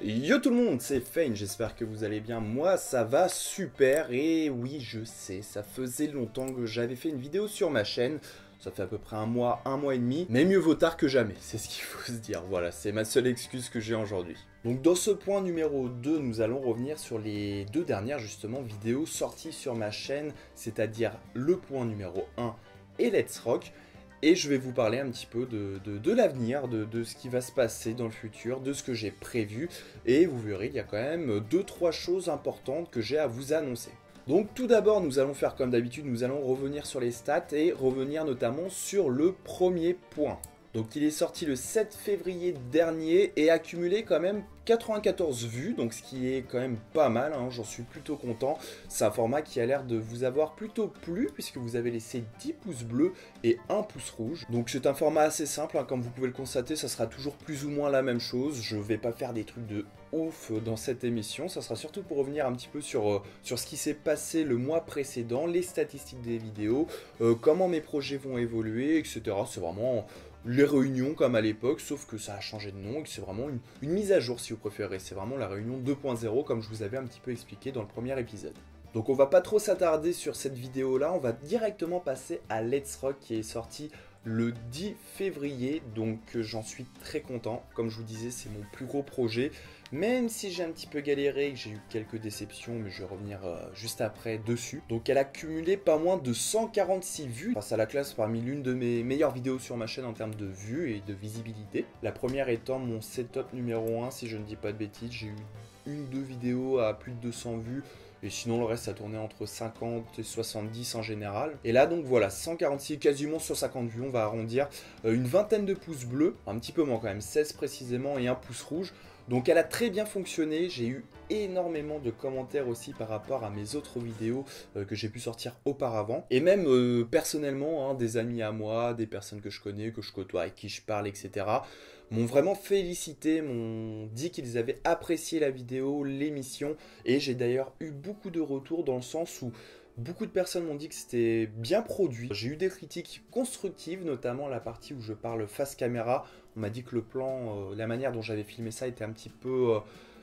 Yo tout le monde, c'est Fane, j'espère que vous allez bien, moi ça va super et oui je sais, ça faisait longtemps que j'avais fait une vidéo sur ma chaîne, ça fait à peu près un mois et demi, mais mieux vaut tard que jamais, c'est ce qu'il faut se dire, voilà, c'est ma seule excuse que j'ai aujourd'hui. Donc dans ce point numéro 2, nous allons revenir sur les deux dernières justement vidéos sorties sur ma chaîne, c'est-à-dire le point numéro 1 et Let's Rock. Et je vais vous parler un petit peu de l'avenir, de ce qui va se passer dans le futur, de ce que j'ai prévu. Et vous verrez, il y a quand même 2-3 choses importantes que j'ai à vous annoncer. Donc tout d'abord, nous allons faire comme d'habitude, nous allons revenir sur les stats et revenir notamment sur le premier point. Donc il est sorti le 7 février dernier et a cumulé quand même 94 vues, donc ce qui est quand même pas mal, hein, j'en suis plutôt content. C'est un format qui a l'air de vous avoir plutôt plu puisque vous avez laissé 10 pouces bleus et 1 pouce rouge. Donc c'est un format assez simple, hein, comme vous pouvez le constater, ça sera toujours plus ou moins la même chose. Je vais pas faire des trucs de ouf dans cette émission, ça sera surtout pour revenir un petit peu sur ce qui s'est passé le mois précédent, les statistiques des vidéos, comment mes projets vont évoluer, etc. C'est vraiment les réunions comme à l'époque, sauf que ça a changé de nom et que c'est vraiment une mise à jour si vous préférez. C'est vraiment la réunion 2.0 comme je vous avais un petit peu expliqué dans le premier épisode. Donc on va pas trop s'attarder sur cette vidéo là, on va directement passer à Let's Rock qui est sorti le 10 février, donc j'en suis très content. Comme je vous disais, c'est mon plus gros projet, même si j'ai un petit peu galéré, que j'ai eu quelques déceptions, mais je vais revenir juste après dessus. Donc elle a cumulé pas moins de 146 vues, face à la classe parmi l'une de mes meilleures vidéos sur ma chaîne en termes de vues et de visibilité. La première étant mon setup numéro 1, si je ne dis pas de bêtises, j'ai eu une ou deux vidéos à plus de 200 vues, et sinon le reste ça tournait entre 50 et 70 en général. Et là donc voilà, 146, quasiment 150 vues, on va arrondir, une vingtaine de pouces bleus, un petit peu moins quand même, 16 précisément et un pouce rouge. Donc elle a très bien fonctionné, j'ai eu énormément de commentaires aussi par rapport à mes autres vidéos que j'ai pu sortir auparavant. Et même personnellement, hein, des amis à moi, des personnes que je connais, que je côtoie, avec qui je parle, etc. m'ont vraiment félicité, m'ont dit qu'ils avaient apprécié la vidéo, l'émission. Et j'ai d'ailleurs eu beaucoup de retours dans le sens où beaucoup de personnes m'ont dit que c'était bien produit. J'ai eu des critiques constructives, notamment la partie où je parle face caméra. On m'a dit que le plan, la manière dont j'avais filmé ça était un petit peu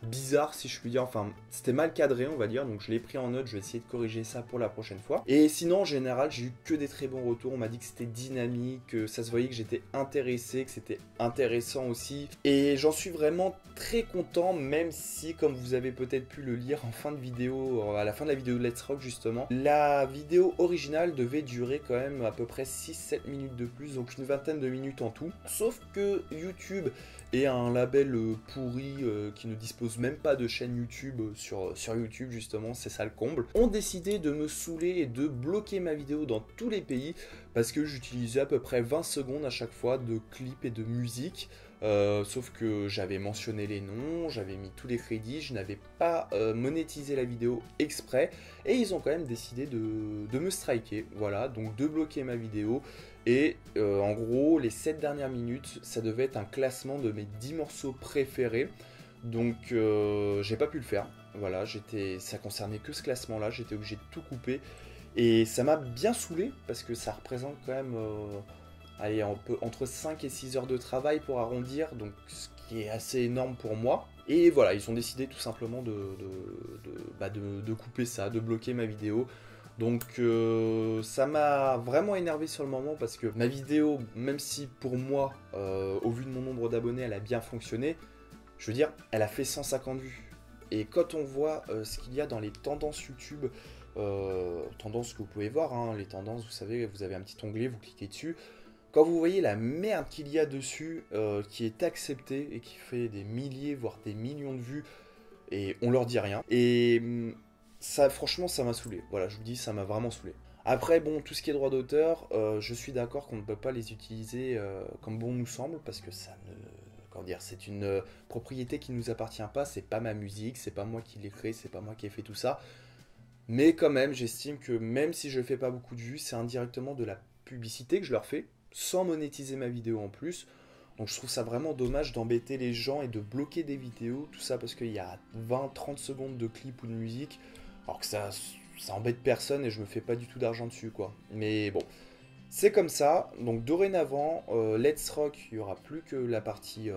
bizarre si je puis dire, enfin c'était mal cadré on va dire, donc je l'ai pris en note, je vais essayer de corriger ça pour la prochaine fois. Et sinon en général j'ai eu que des très bons retours, on m'a dit que c'était dynamique, que ça se voyait que j'étais intéressé, que c'était intéressant aussi, et j'en suis vraiment très content, même si comme vous avez peut-être pu le lire en fin de vidéo, à la fin de la vidéo de Let's Rock justement, la vidéo originale devait durer quand même à peu près 6-7 minutes de plus, donc une vingtaine de minutes en tout, sauf que YouTube et un label pourri qui ne dispose même pas de chaîne YouTube sur YouTube justement, c'est ça le comble, ont décidé de me saouler et de bloquer ma vidéo dans tous les pays parce que j'utilisais à peu près 20 secondes à chaque fois de clips et de musique. Sauf que j'avais mentionné les noms, j'avais mis tous les crédits, je n'avais pas monétisé la vidéo exprès et ils ont quand même décidé de me striker, voilà, donc de bloquer ma vidéo. Et en gros, les 7 dernières minutes, ça devait être un classement de mes 10 morceaux préférés. Donc j'ai pas pu le faire. Voilà, ça concernait que ce classement-là, j'étais obligé de tout couper. Et ça m'a bien saoulé parce que ça représente quand même allez, entre 5 et 6 heures de travail pour arrondir, donc ce qui est assez énorme pour moi. Et voilà, ils ont décidé tout simplement de couper ça, de bloquer ma vidéo. Donc ça m'a vraiment énervé sur le moment parce que ma vidéo, même si pour moi, au vu de mon nombre d'abonnés, elle a bien fonctionné, je veux dire, elle a fait 150 vues. Et quand on voit ce qu'il y a dans les tendances YouTube, tendances que vous pouvez voir, hein, les tendances, vous savez, vous avez un petit onglet, vous cliquez dessus. Quand vous voyez la merde qu'il y a dessus, qui est acceptée et qui fait des milliers, voire des millions de vues, et on leur dit rien. Et ça, franchement, ça m'a saoulé. Voilà, je vous dis, ça m'a vraiment saoulé. Après, bon, tout ce qui est droit d'auteur, je suis d'accord qu'on ne peut pas les utiliser comme bon nous semble, parce que ça ne... Comment dire, c'est une propriété qui ne nous appartient pas, c'est pas ma musique, c'est pas moi qui l'ai créée, c'est pas moi qui ai fait tout ça. Mais quand même, j'estime que même si je fais pas beaucoup de vues, c'est indirectement de la publicité que je leur fais, sans monétiser ma vidéo en plus. Donc je trouve ça vraiment dommage d'embêter les gens et de bloquer des vidéos, tout ça parce qu'il y a 20-30 secondes de clip ou de musique, alors que ça embête personne et je me fais pas du tout d'argent dessus quoi. Mais bon, C'est comme ça, donc dorénavant, Let's Rock, il n'y aura plus que la partie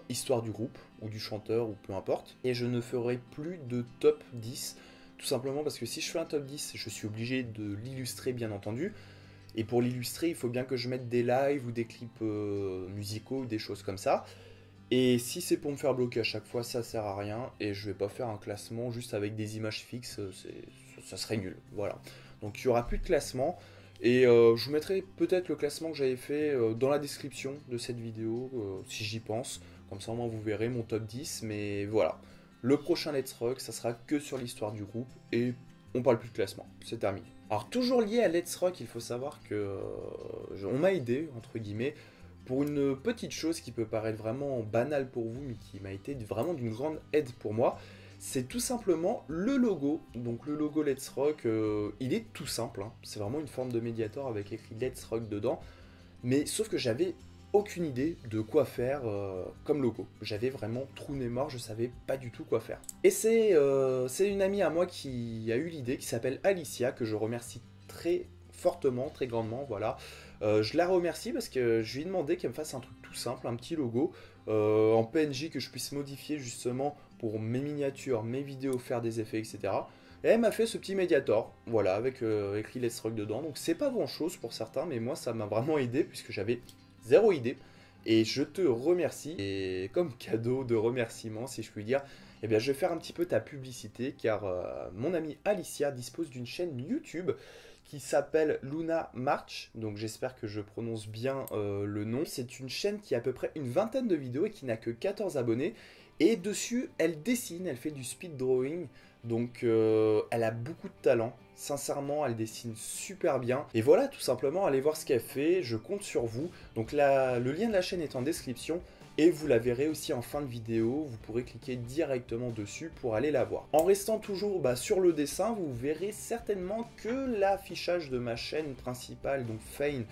histoire du groupe, ou du chanteur, ou peu importe. Et je ne ferai plus de top 10, tout simplement parce que si je fais un top 10, je suis obligé de l'illustrer bien entendu. Et pour l'illustrer, il faut bien que je mette des lives ou des clips musicaux ou des choses comme ça. Et si c'est pour me faire bloquer à chaque fois, ça sert à rien. Et je vais pas faire un classement juste avec des images fixes, ça serait nul. Voilà. Donc il n'y aura plus de classement. Et je vous mettrai peut-être le classement que j'avais fait dans la description de cette vidéo, si j'y pense. Comme ça, au moins, vous verrez mon top 10. Mais voilà. Le prochain Let's Rock, ça sera que sur l'histoire du groupe. Et on parle plus de classement. C'est terminé. Alors, toujours lié à Let's Rock, il faut savoir que on m'a aidé, entre guillemets, pour une petite chose qui peut paraître vraiment banale pour vous, mais qui m'a été vraiment d'une grande aide pour moi. C'est tout simplement le logo. Donc le logo Let's Rock, il est tout simple, hein. C'est vraiment une forme de Mediator avec écrit Let's Rock dedans. Mais sauf que j'avais aucune idée de quoi faire comme logo. J'avais vraiment trou nez mort, je savais pas du tout quoi faire. Et c'est une amie à moi qui a eu l'idée, qui s'appelle Alicia, que je remercie très fortement, très grandement, voilà. Je la remercie parce que je lui ai demandé qu'elle me fasse un truc tout simple, un petit logo en PNG que je puisse modifier justement pour mes miniatures, mes vidéos, faire des effets, etc. Et elle m'a fait ce petit Mediator, voilà, avec écrit Let's Rock dedans. Donc c'est pas grand chose pour certains, mais moi ça m'a vraiment aidé puisque j'avais zéro idée. Et je te remercie. Et comme cadeau de remerciement, si je puis dire, eh bien je vais faire un petit peu ta publicité car mon amie Alicia dispose d'une chaîne YouTube qui s'appelle Luna March, donc j'espère que je prononce bien le nom. C'est une chaîne qui a à peu près une vingtaine de vidéos et qui n'a que 14 abonnés. Et dessus, elle dessine, elle fait du speed drawing, donc elle a beaucoup de talent. Sincèrement, elle dessine super bien. Et voilà, tout simplement, allez voir ce qu'elle fait, je compte sur vous. Donc le lien de la chaîne est en description. Et vous la verrez aussi en fin de vidéo, vous pourrez cliquer directement dessus pour aller la voir. En restant toujours sur le dessin, vous verrez certainement que l'affichage de ma chaîne principale, donc Fein,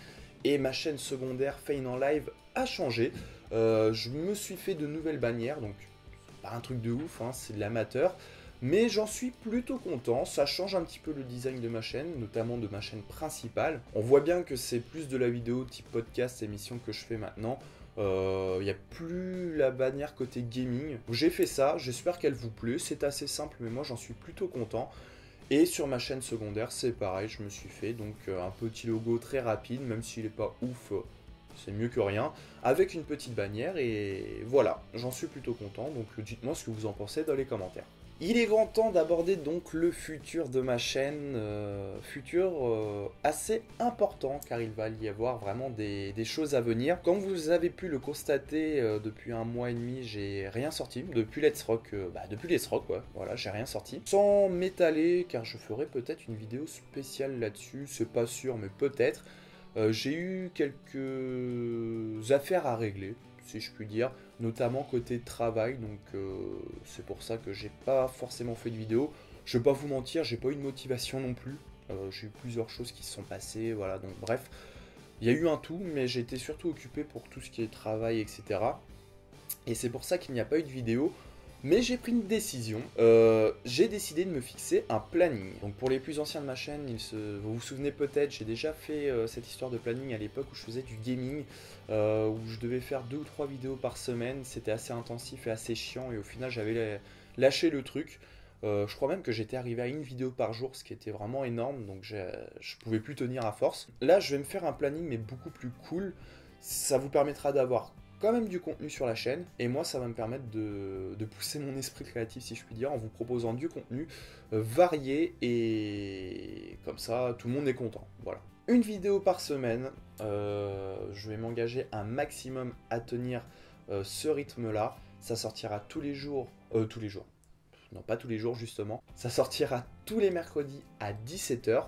et ma chaîne secondaire Fein en live a changé. Je me suis fait de nouvelles bannières, donc c'est pas un truc de ouf, hein, c'est de l'amateur. Mais j'en suis plutôt content, ça change un petit peu le design de ma chaîne, notamment de ma chaîne principale. On voit bien que c'est plus de la vidéo type podcast, émission que je fais maintenant. Il n'y a plus la bannière côté gaming. J'ai fait ça, j'espère qu'elle vous plaît. C'est assez simple, mais moi j'en suis plutôt content. Et sur ma chaîne secondaire, c'est pareil, je me suis fait donc un petit logo très rapide, même s'il n'est pas ouf, c'est mieux que rien, avec une petite bannière. Et voilà, j'en suis plutôt content. Donc dites-moi ce que vous en pensez dans les commentaires. Il est grand temps d'aborder donc le futur de ma chaîne, futur assez important car il va y avoir vraiment des choses à venir. Comme vous avez pu le constater depuis un mois et demi, j'ai rien sorti. Depuis Let's Rock, ouais, voilà, j'ai rien sorti. Sans m'étaler car je ferai peut-être une vidéo spéciale là-dessus, c'est pas sûr mais peut-être. J'ai eu quelques affaires à régler, si je puis dire, notamment côté travail, donc c'est pour ça que j'ai pas forcément fait de vidéo. Je vais pas vous mentir, j'ai pas eu de motivation non plus, j'ai eu plusieurs choses qui se sont passées, voilà, donc bref, il y a eu un tout, mais j'ai été surtout occupé pour tout ce qui est travail, etc. Et c'est pour ça qu'il n'y a pas eu de vidéo. Mais j'ai pris une décision, j'ai décidé de me fixer un planning. Donc pour les plus anciens de ma chaîne, vous vous souvenez peut-être, j'ai déjà fait cette histoire de planning à l'époque où je faisais du gaming, où je devais faire 2 ou 3 vidéos par semaine, c'était assez intensif et assez chiant et au final j'avais lâché le truc. Je crois même que j'étais arrivé à une vidéo par jour, ce qui était vraiment énorme, donc je pouvais plus tenir à force. Là je vais me faire un planning mais beaucoup plus cool, ça vous permettra d'avoir quand même du contenu sur la chaîne et moi ça va me permettre de pousser mon esprit créatif si je puis dire en vous proposant du contenu varié et comme ça tout le monde est content, voilà. Une vidéo par semaine, je vais m'engager un maximum à tenir ce rythme là, ça sortira tous les jours, non pas tous les jours justement, ça sortira tous les mercredis à 17 h,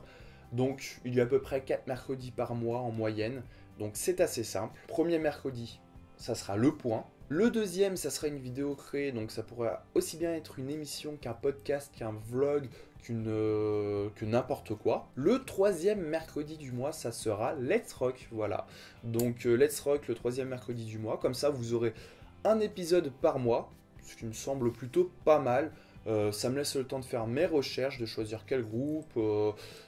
donc il y a à peu près 4 mercredis par mois en moyenne, donc c'est assez simple. Premier mercredi, ça sera le point. Le deuxième, ça sera une vidéo créée, donc ça pourrait aussi bien être une émission qu'un podcast, qu'un vlog, que n'importe quoi. Le troisième mercredi du mois, ça sera Let's Rock, voilà. Donc Let's Rock le troisième mercredi du mois, comme ça vous aurez un épisode par mois, ce qui me semble plutôt pas mal. Ça me laisse le temps de faire mes recherches, de choisir quel groupe,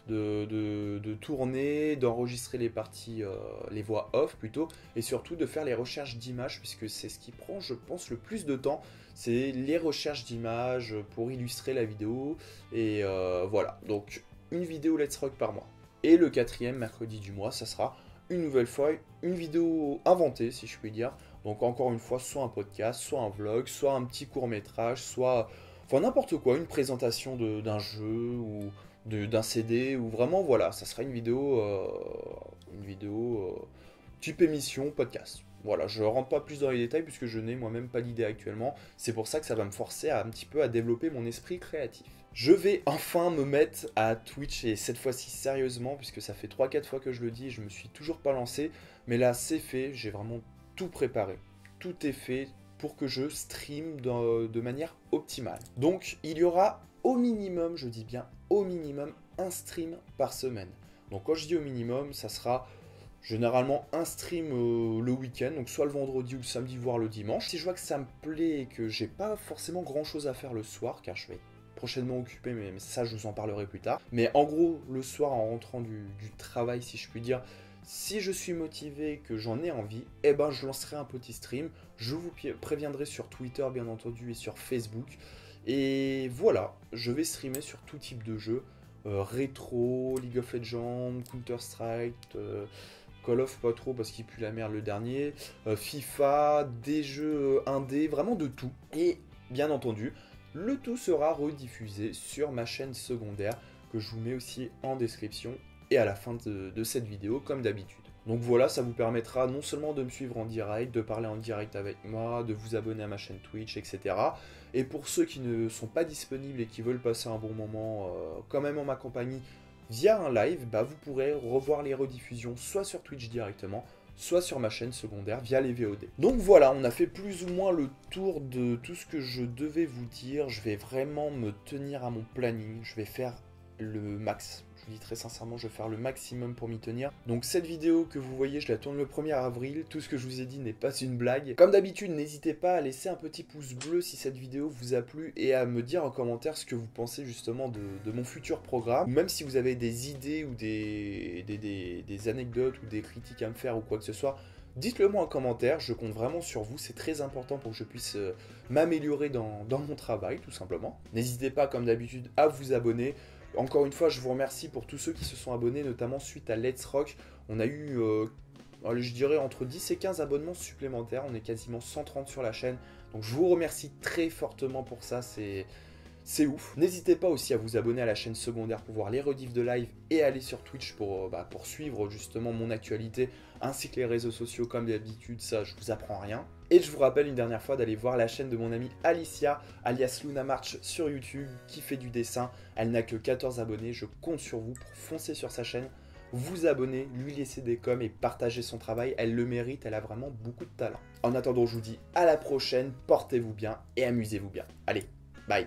de tourner, d'enregistrer les parties, les voix off plutôt, et surtout de faire les recherches d'images, puisque c'est ce qui prend, je pense, le plus de temps, c'est les recherches d'images pour illustrer la vidéo, et voilà, donc une vidéo Let's Rock par mois. Et le 4e mercredi du mois, ça sera une nouvelle fois une vidéo inventée, si je puis dire, donc encore une fois, soit un podcast, soit un vlog, soit un petit court-métrage, soit... Enfin, n'importe quoi, une présentation d'un jeu ou d'un CD, ou vraiment, voilà, ça sera une vidéo type émission, podcast. Voilà, je ne rentre pas plus dans les détails puisque je n'ai moi-même pas d'idée actuellement. C'est pour ça que ça va me forcer un petit peu à développer mon esprit créatif. Je vais enfin me mettre à Twitch, et cette fois-ci sérieusement, puisque ça fait 3-4 fois que je le dis et je me suis toujours pas lancé. Mais là, c'est fait, j'ai vraiment tout préparé. Tout est fait pour que je stream de manière optimale. Donc, il y aura au minimum, je dis bien au minimum, un stream par semaine. Donc, quand je dis au minimum, ça sera généralement un stream le week-end, donc soit le vendredi ou le samedi, voire le dimanche. Si je vois que ça me plaît et que j'ai pas forcément grand-chose à faire le soir, car je vais prochainement occupé, mais ça, je vous en parlerai plus tard. Mais en gros, le soir, en rentrant du travail, si je puis dire, si je suis motivé, que j'en ai envie, eh ben je lancerai un petit stream. Je vous préviendrai sur Twitter, bien entendu, et sur Facebook. Et voilà, je vais streamer sur tout type de jeux. Rétro, League of Legends, Counter-Strike, Call of pas trop parce qu'il pue la merde le dernier, FIFA, des jeux indés, vraiment de tout. Et bien entendu, le tout sera rediffusé sur ma chaîne secondaire que je vous mets aussi en description et à la fin de cette vidéo comme d'habitude. Donc voilà, ça vous permettra non seulement de me suivre en direct, de parler en direct avec moi, de vous abonner à ma chaîne Twitch, etc. Et pour ceux qui ne sont pas disponibles et qui veulent passer un bon moment quand même en ma compagnie via un live, bah vous pourrez revoir les rediffusions soit sur Twitch directement, soit sur ma chaîne secondaire via les VOD. Donc voilà, on a fait plus ou moins le tour de tout ce que je devais vous dire. Je vais vraiment me tenir à mon planning, je vais faire le max. Je vous dis très sincèrement, je vais faire le maximum pour m'y tenir. Donc cette vidéo que vous voyez, je la tourne le 1er avril. Tout ce que je vous ai dit n'est pas une blague. Comme d'habitude, n'hésitez pas à laisser un petit pouce bleu si cette vidéo vous a plu et à me dire en commentaire ce que vous pensez justement de mon futur programme. Même si vous avez des idées ou des anecdotes ou des critiques à me faire ou quoi que ce soit, dites-le moi en commentaire, je compte vraiment sur vous, c'est très important pour que je puisse m'améliorer dans mon travail tout simplement. N'hésitez pas comme d'habitude à vous abonner. Encore une fois, je vous remercie pour tous ceux qui se sont abonnés, notamment suite à Let's Rock. On a eu, je dirais, entre 10 et 15 abonnements supplémentaires. On est quasiment 130 sur la chaîne. Donc je vous remercie très fortement pour ça, c'est ouf. N'hésitez pas aussi à vous abonner à la chaîne secondaire pour voir les rediffs de live et aller sur Twitch pour suivre justement mon actualité ainsi que les réseaux sociaux comme d'habitude, ça je vous apprends rien. Et je vous rappelle une dernière fois d'aller voir la chaîne de mon amie Alicia, alias Luna March sur YouTube, qui fait du dessin. Elle n'a que 14 abonnés, je compte sur vous pour foncer sur sa chaîne, vous abonner, lui laisser des coms et partager son travail. Elle le mérite, elle a vraiment beaucoup de talent. En attendant, je vous dis à la prochaine, portez-vous bien et amusez-vous bien. Allez, bye.